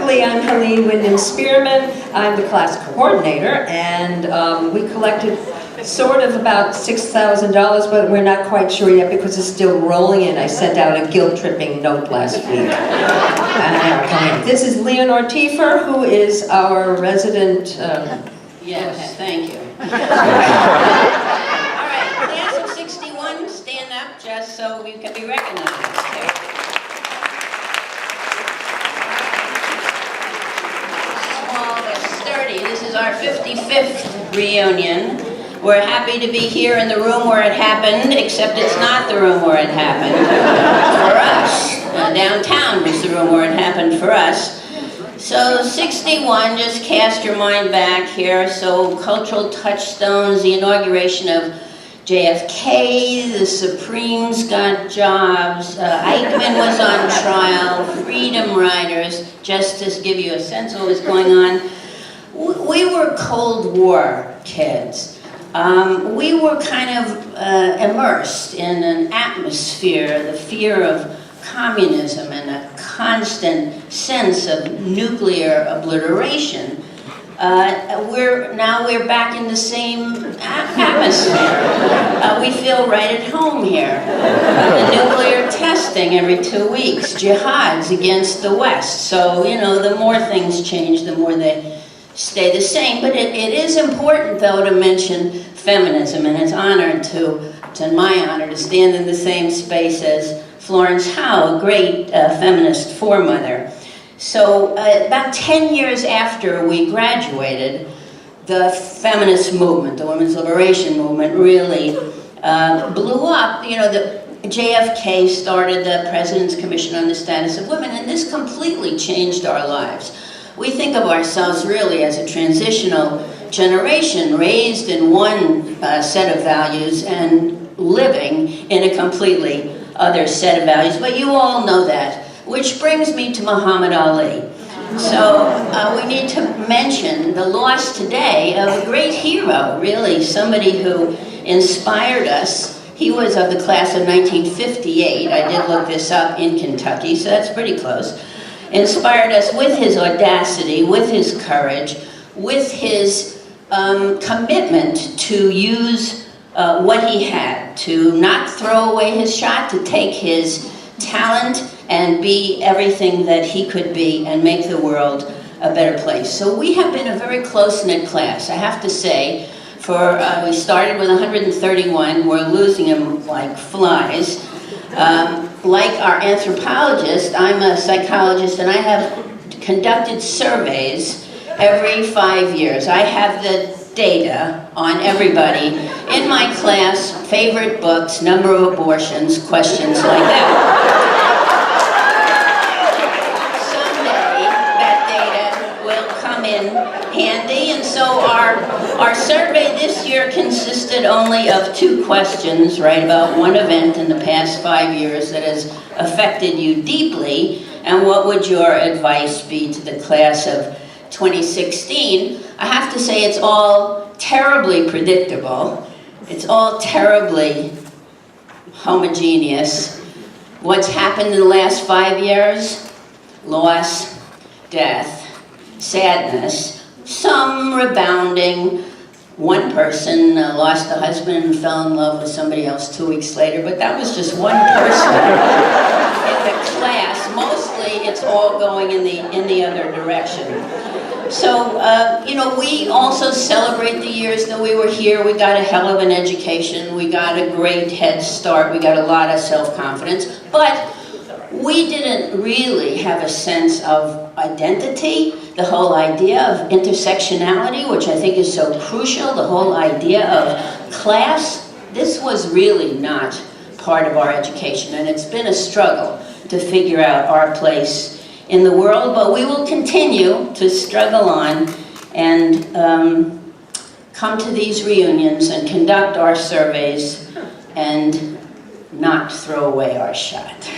quickly, I'm Helene Williams Spierman. I'm the class coordinator, and we collected sort of about $6,000, but we're not quite sure yet because it's still rolling in. I sent out a guilt-tripping note last week. This is Leonore Tiefer, who is our resident... Yes, thank you. All right, class of 61, stand up just so we can be recognized. Small but sturdy. This is our 55th reunion. We're happy to be here in the room where it happened, except it's not the room where it happened for us. Downtown was the room where it happened for us. So 61, just cast your mind back here. So cultural touchstones, the inauguration of JFK, the Supremes got jobs, Eichmann was on trial, Freedom Riders, just to give you a sense of what was going on. We were Cold War kids. We were kind of immersed in an atmosphere, the fear of communism and a constant sense of nuclear obliteration. We're back in the same atmosphere. We feel right at home here. The nuclear testing every 2 weeks, jihads against the West. So, you know, the more things change, the more they stay the same. But it is important, though, to mention feminism, and it's my honor to stand in the same space as Florence Howe, a great feminist foremother. So about 10 years after we graduated, the feminist movement, the women's liberation movement, really blew up. You know, the JFK started the President's Commission on the Status of Women, and this completely changed our lives. We think of ourselves really as a transitional generation, raised in one set of values and living in a completely other set of values, but you all know that. Which brings me to Muhammad Ali. So we need to mention the loss today of a great hero, really, somebody who inspired us. He was of the class of 1958. I did look this up, in Kentucky, so that's pretty close. Inspired us with his audacity, with his courage, with his commitment to use what he had, to not throw away his shot, to take his talent and be everything that he could be and make the world a better place. So we have been a very close-knit class, I have to say. We started with 131, we're losing them like flies. Like our anthropologist, I'm a psychologist, and I have conducted surveys every 5 years. I have the data on everybody in my class, favorite books, number of abortions, questions like that. Someday that data will come in handy, and so our survey this year consisted only of 2 questions, right, about one event in the past 5 years that has affected you deeply, and what would your advice be to the class of 2016? I have to say it's all terribly predictable. It's all terribly homogeneous. What's happened in the last 5 years? Loss, death, sadness, some rebounding. One person lost a husband and fell in love with somebody else 2 weeks later, but that was just one person in the class. Mostly it's all going in the other direction. So, you know, we also celebrate the years that we were here. We got a hell of an education. We got a great head start. We got a lot of self-confidence. But we didn't really have a sense of identity. The whole idea of intersectionality, which I think is so crucial, the whole idea of class, this was really not part of our education. And it's been a struggle to figure out our place in the world, but we will continue to struggle on and come to these reunions and conduct our surveys and not throw away our shot.